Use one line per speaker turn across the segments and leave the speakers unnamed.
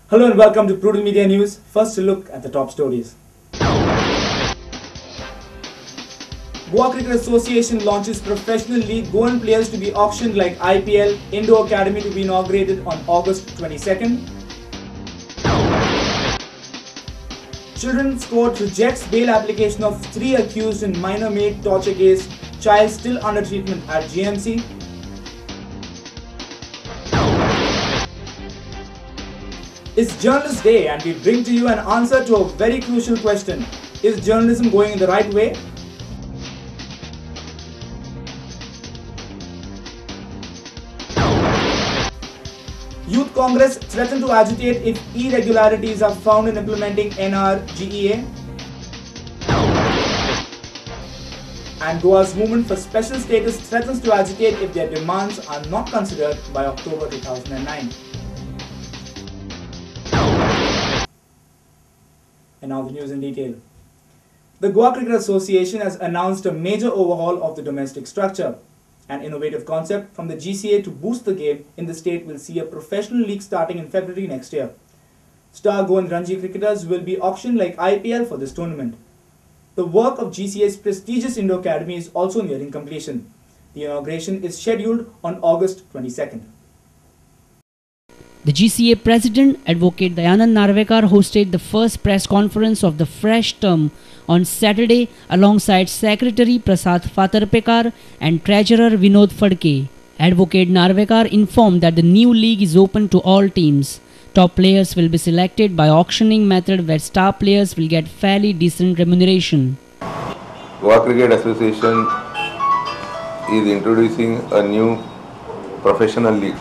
Hello and welcome to Prudent Media News. First, a look at the top stories. Goa Cricket Association launches professional league Goan players to be auctioned like IPL, Indo Academy to be inaugurated on August 22nd. Children's Court rejects bail application of 3 accused in minor maid torture case, child still under treatment at GMC. It's Journalist Day and we bring to you an answer to a very crucial question. Is journalism going in the right way? Youth Congress threatened to agitate if irregularities are found in implementing NRGEA. And Goa's movement for special status threatens to agitate if their demands are not considered by October 2009. And now the news in detail. The Goa Cricket Association has announced a major overhaul of the domestic structure. An innovative concept from the GCA to boost the game in the state will see a professional league starting in February next year. Star Goan Ranji cricketers will be auctioned like IPL for this tournament. The work of GCA's prestigious Indo Academy is also nearing completion. The inauguration is scheduled on August 22nd.
The GCA President, Advocate Dayanand Narvekar, hosted the first press conference of the fresh term on Saturday alongside Secretary Prasad Fatarpekar and Treasurer Vinod Fadke. Advocate Narvekar informed that the new league is open to all teams. Top players will be selected by auctioning method where star players will get fairly decent remuneration.
Goa Cricket Association is introducing a new professional league.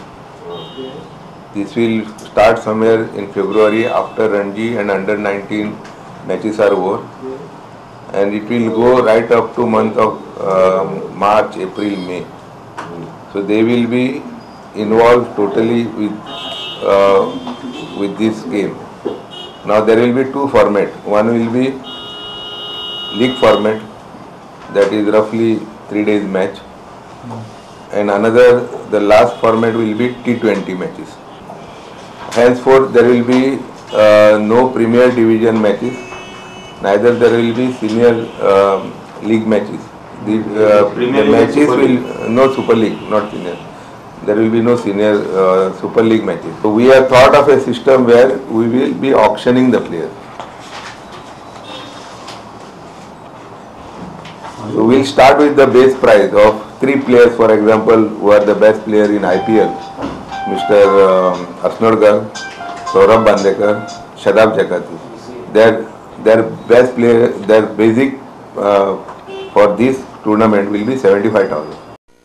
This will start somewhere in February after Ranji and under 19 matches are over, and it will go right up to month of March, April, May. So they will be involved totally with this game. Now there will be two formats. One will be league format, that is roughly 3 days match, and another, the last format will be T20 matches. Henceforth, there will be no Premier Division matches, neither there will be senior league matches. The matches will, no Super League, not senior. There will be no senior Super League matches. So we have thought of a system where we will be auctioning the players. So we will start with the base price of 3 players, for example, who are the best player in IPL. Mr. Asnodkar, Saurabh Bandekar, Shadab Jakati. Their best player, their basic for this tournament will be 75,000.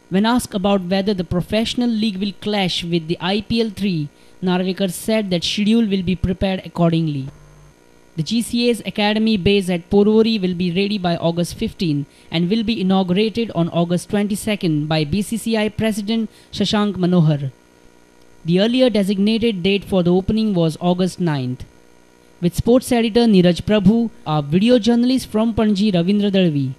When asked about whether the professional league will clash with the IPL 3, Narvekar said that schedule will be prepared accordingly. The GCA's academy base at Porvorim will be ready by August 15 and will be inaugurated on August 22nd by BCCI President Shashank Manohar. The earlier designated date for the opening was August 9th. With sports editor Neeraj Prabhu, our video journalist from Panji Ravindra Dalvi.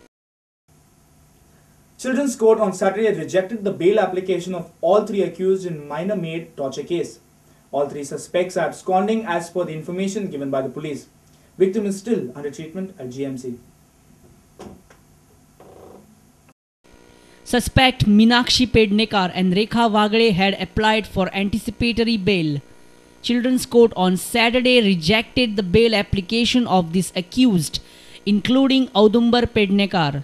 Children's Court on Saturday rejected the bail application of all 3 accused in minor maid torture case. All 3 suspects are absconding as per the information given by the police. Victim is still under treatment at GMC.
Suspect Meenakshi Pednekar and Rekha Wagale had applied for anticipatory bail. Children's Court on Saturday rejected the bail application of this accused, including Audumbar Pednekar.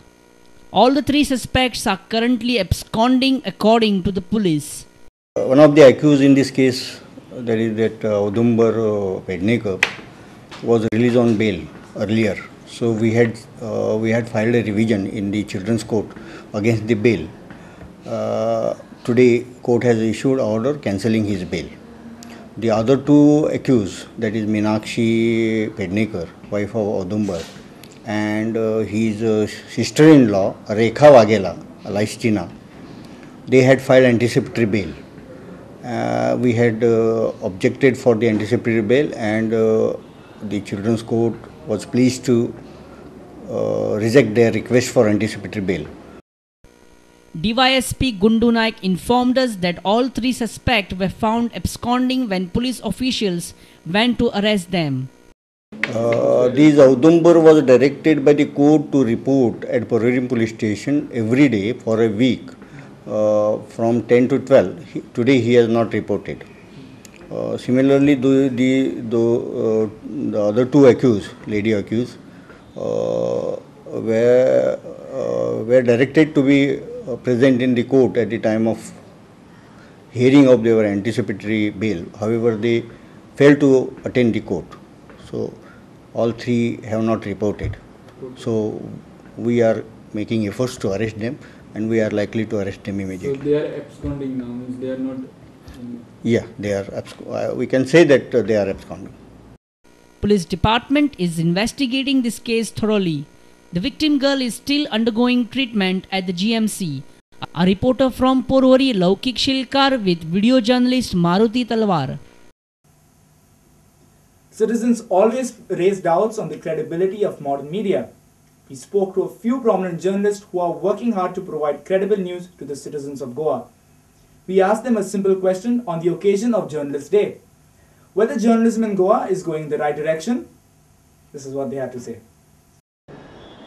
All the 3 suspects are currently absconding according to the police.
One of the accused in this case, that is that Audumbar Pednekar, was released on bail earlier. So we had filed a revision in the Children's Court against the bail. Today, court has issued order cancelling his bail. The other 2 accused, that is Meenakshi Pednekar, wife of Audumbar, and his sister-in-law Rekha Wagale, Laistina, they had filed anticipatory bail. We had objected for the anticipatory bail, and the Children's Court was pleased to reject their request for anticipatory bail.
DYSP Gundu Naik informed us that all 3 suspects were found absconding when police officials went to arrest them.
This Audumbar was directed by the court to report at Porvorim police station every day for a week from 10 to 12. Today he has not reported. Similarly, the other 2 accused, lady accused, were directed to be present in the court at the time of hearing of their anticipatory bail. However, they failed to attend the court. So, all 3 have not reported. So, we are making efforts to arrest them, and we are likely to arrest them immediately.
So, they are absconding now, means they are not...
Yeah, they are. We can say that they are absconding.
Police department is investigating this case thoroughly. The victim girl is still undergoing treatment at the GMC. A reporter from Porvorim, Laukik Shilkar, with video journalist Maruti Talwar.
Citizens always raise doubts on the credibility of modern media. We spoke to a few prominent journalists who are working hard to provide credible news to the citizens of Goa. We asked them a simple question on the occasion of Journalist Day. Whether journalism in Goa is going in the right direction? This is what they had to say.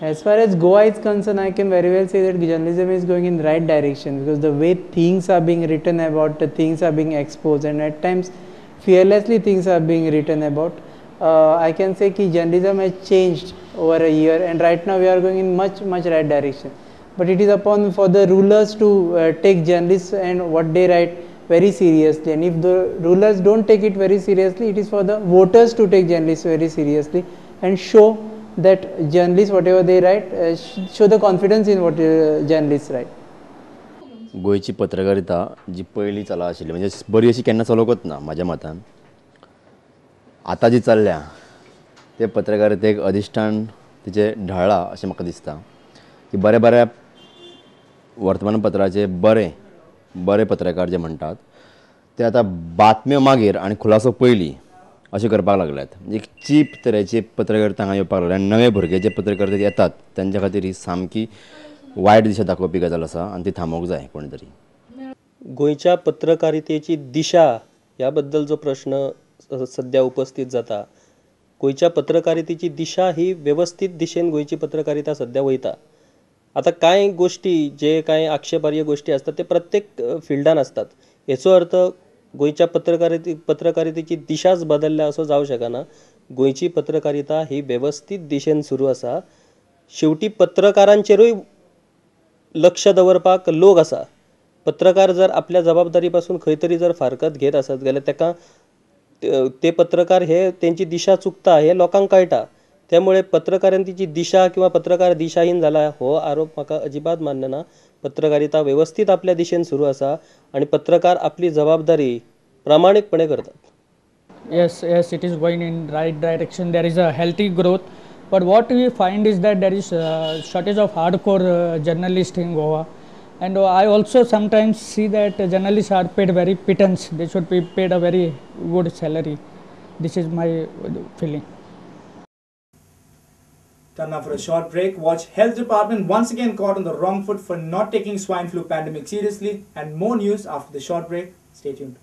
As far as Goa is concerned, I can very well say that journalism is going in the right direction, because the way things are being written about, the things are being exposed, and at times fearlessly things are being written about. I can say that journalism has changed over a year, and right now we are going in much right direction. But it is upon for the rulers to take journalists and what they write very seriously, and if the rulers don't take it very seriously, it is for the voters to take journalists very seriously and show that journalists, whatever they write, show the confidence in what journalists write.
गोयची पत्रकारिता जी पयली चला आशिल्ली म्हणजे बरी अशी केन्ना चलोवंकच ना म्हाज्या मतान. आतां जी चल्ल्या ते पत्रकारितेक अधिष्ठान तिचे ढळ्ळा अशें म्हाका दिसता की बऱ्या वर्तमानपत्राचे बरे पत्रकार जे म्हणटात ते आतां बातम्यो मागीर आनी खुलासो पयलीं अशें करपाक लागल्यात. म्हणजे चीप तरेची पत्रकारिता हांगा येवपाक लागल्या आनी नवे भुरगे जे पत्रकारिता येतात तांच्या खातीर ही सामकी वायट दिशा दाखोवपी गजाल आसा आनी ती थांबोवंक जाय कोणी तरी.
गोंयच्या पत्रकारितेची दिशा ह्या बद्दल जो प्रश्न सध्या उपस्थित जाता, गोंयच्या पत्रकारितेची दिशा ही व्यवस्थित दिशेन गोंयची पत्रकारिता सध्या वयता. आता कांय गोष्टी जे कांय आक्षेपार्ह गोष्टी असतात ते प्रत्येक फिल्डान असतात. हेचो अर्थ गोंयच्या पत्रकारितेची दिशाच बदलल्या असो जावं शकना. गोंयची पत्रकारिता ही व्यवस्थित दिशेन सुरू आसा. शेवटी पत्रकारांचेरूय लक्ष दवरपाक लोक आसा. पत्रकार जर आपल्या जबाबदारी पासून खंय तरी जर फारकत घेत आसत जाल्यार ताका ते पत्रकार हे तेंची दिशा चुकता हे लोकांक कळटा. त्यामुळे पत्रकारांची दिशा किंवा पत्रकार दिशाहीन जाला हो आरोप म्हाका अजिबात मान्य ना. पत्रकारिता व्यवस्थित आपल्या दिशेन सुरू आसा आणि पत्रकार आपली जबाबदारी प्रामाणिकपणे करतात.
Yes, it is going in right direction. There is a healthy growth, but what we find is that there is a shortage of hardcore journalists in Goa, and I also sometimes see that journalists are paid very pittance. They should be paid a very good salary. This is my feeling.
Time now for a short break. Watch Health Department once again caught on the wrong foot for not taking swine flu pandemic seriously, and more news after the short break. Stay tuned.